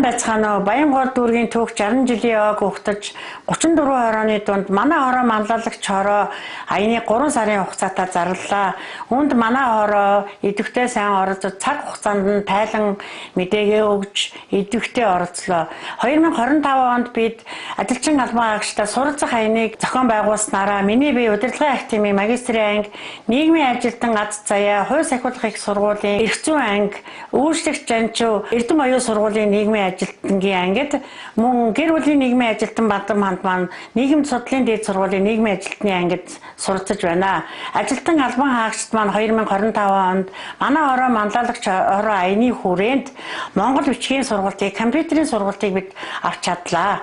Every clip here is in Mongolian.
Сайн байцгаана уу? Баянгол дүүргийн түүх 60 жилийн ог ухтаж 34 хорооны дунд манай хороо манлайлагч хороо аяны 3 сарын хугацаатай зарлалаа. Үүнд манай хороо идэвхтэй сайн оролцож цаг хугацаанд нь тайлан мэдээгээ өгж идэвхтэй оролцлоо. 2025 онд бид ажилчин албан хаагчтай суралцах аяныг зохион байгуулснараа миний бие удирдлагын академийн магистрийн анги, нийгмийн ажилтан аз заяа, хувь сахиулах их сургуулийн эрх зүйн анги, үйлчлэгч жанчуу Эрдэм оюун сургуулийн нийгмийн ажилтнгийн ангид мөн гэр бүлийн нийгмийн ажилтан Бадам ханд маань нийгэмд судлалын дээд сургуулийн нийгмийн ажилтны ангид суралцж байна. Ажилтан албан хаагчид маань 2025 онд манай хороо манлайлагч хороо аяны хүрээнд Монгол бичгийн сургалтыг, компьютерийн сургалтыг бид авч чадлаа.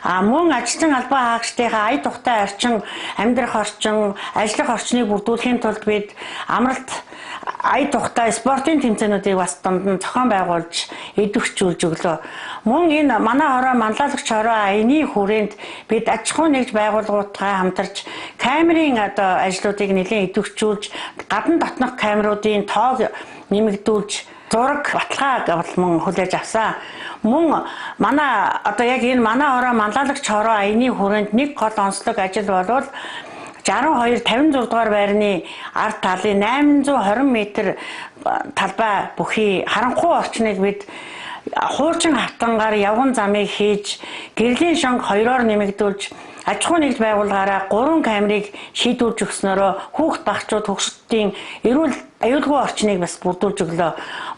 Мөн ажилтан албан хаагчдынхаа ая тухтай орчин, амьдрах орчин, ажиллах орчныг бүрдүүлэхийн тулд бид амралт ая тухтай спортын тэмцээнүүдийг бас дунд нь зохион байгуулж идэвхжүүлж өглөө. Мөн энэ манай хороо манлайлагч хороо аяны хүрээнд бид аж ахуй нэгж байгууллагуудтай хамтарч камерын ажлуудыг нэлээд идэвхжүүлж гадна дотнох камеруудын тоог нэмэгдүүлж зураг баталгааг мөн хүлээж авсан. Мөн манай яг энэ манай хороо манлайлагч хороо аяны хүрээнд нэг гол онцлог ажил болвол 62-56 дугаар байрны ард талын 820 м талбай бүхий харанхуй орчныг бид хуучин хавтангаар явган замыг хийж гэрлийн шонг 2-оор нэмэгдүүлж аж ахуй нэгж байгууллагаараа 3 камерыг шийдүүлж өгснөөрөө хүүхд багчууд төгсөлтийн эрүүл аюулгүй орчныг бас бүрдүүлж өглөө.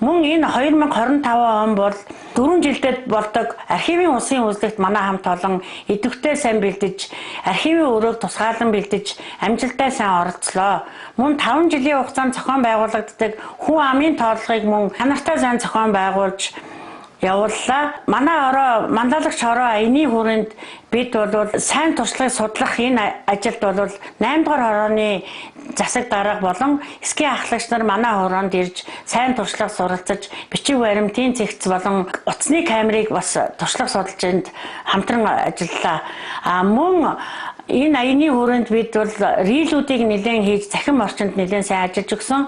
Мөн энэ 2025 он бол 4 жилдээ болдог архивын улсын үзлэгт манай хамт олон идэвхтэй сайн бэлдэж, архивын өрөөг тусгаалan бэлдэж, амжилттай сайн оролцлоо. Мөн 5 жилийн хугацаанд зохион байгуулагддаг хүн амын тооллогыг мөн чанартай сайн зохион байгуулж явууллаа. Манай хороо манлайлагч хороо аяны хүрээнд бид бол сайн туршлагыг судлах энэ ажилд бол 8 дугаар хорооны засаг дарга болон эсгийн ахлагч нар манай хороонд ирж сайн туршлага суралцаж бичиг баримтын цэгц болон утасны камерыг бас туршлага судалж хамтран ажиллалаа. Мөн энэ аяны хүрээнд бид бол рилүүдийг нэлээд хийж захин орчинд нэлээд сайн ажиллаж өгсөн.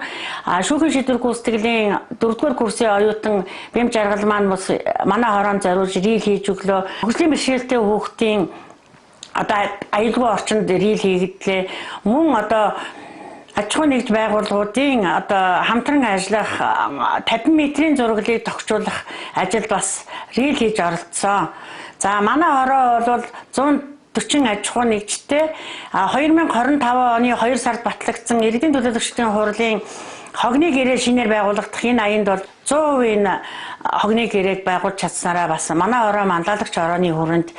Шүүхийн шийдвэр гүйцэтгэлийн 4-р курсын оюутан бям жаргал маань бас манай хороонд зориулж рил хийж өглөө. Хөгжлийн бэрхшээлтэй хүүхдийн аюулгүй орчинд рил хийгдлээ. Мөн аж ахуй нэгж байгууллагуудын хамтран ажиллах 50 метрийн зураглыг тогтчуулах ажилд бас рил хийж оролцсон. За манай хороо бол 140 аж ахуй нэгжтэй 2025 оны 2 сард батлагдсан иргэдийн төлөөлөгчдийн хурлын хогны гэрээ шинээр байгуулагдах энэ аянд бол 100% энэ хогны гэрээг байгуулж чадсанараа бас манай хороо манлайлагч хорооны хүрээнд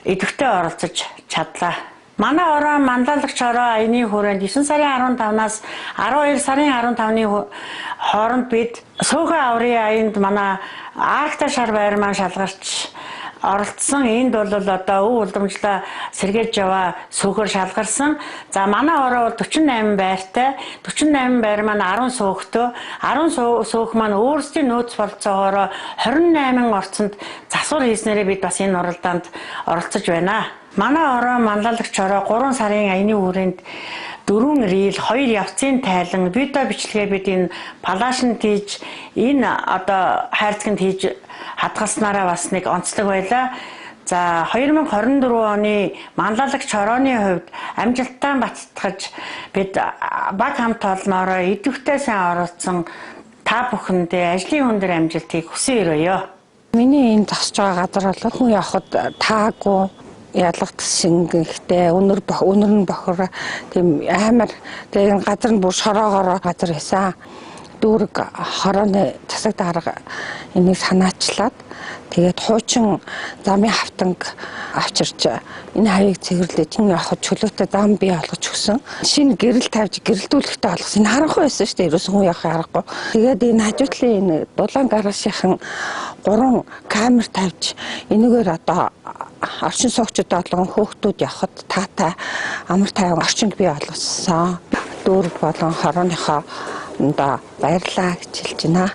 идэвхтэй оролцож чадлаа. Манай хороо манлайлагч хороо аяны хүрээнд 9 сарын 15-наас 12 сарын 15-ны хооронд бид Сөөхөн аврын аянд манай Аркта шар байр маань шалгарч оролцсон. Энд бол өв уламжлаа сэргээж яваа сөөхөөр шалгарсан. За манай хороо бол 48 байртай. 48 байр маань 10 сөөхтэй. 10 сөөх маань өөрсдийн нөөц болцоогоор 28 орцонд засвар хийснээрээ бид бас энэ уралдаанд оролцож байна. Манай хороо манлайлагч хороо 3 сарын аяны хүрээнд 4 рил, 2 явцын тайлан, видео бичлэгээ бид энэ палашнд хийж, энэ хайрцагт хийж хадгалснараа бас нэг онцлог байлаа. За 2024 оны манлайлагч хорооны хувьд амжилттай баттгаж бид баг хамт олноороо идэвхтэй сайн оролцсон та бүхэндээ ажлын өндөр амжилтыг хүсэн өрөөё. Миний энэ зогсож байгаа газар бол хүн явахад таагүй ялгт шингэхтэй өнөр нь бохор тийм амар тэгээд газар нь бүр шороогоор газар байсан. Дүүрэг хорооны засаг дарга энийг санаачлаад тэгээд хуучин замын хавтанг авчирч энэ хавийг цэвэрлэж хүн явахд чөлөөтэй зам бий болгож өгсөн. Шинэ гэрэл тавьж гэрэлтүүлэхтэй болгосон. Энэ харанхуй байсан шүү дээ. Ерөөсөн хүн явах аргагүй. Тэгээд энэ хажуутлын энэ дулаан гаражийнхан 3 камер тавьж энэгээр орчин суугчид болон хөөхтүүд явахд таатай амар тайван орчинд бий болгосон. Дүүрэг болон хорооныхоо баярлалаа гэж хэлж байна.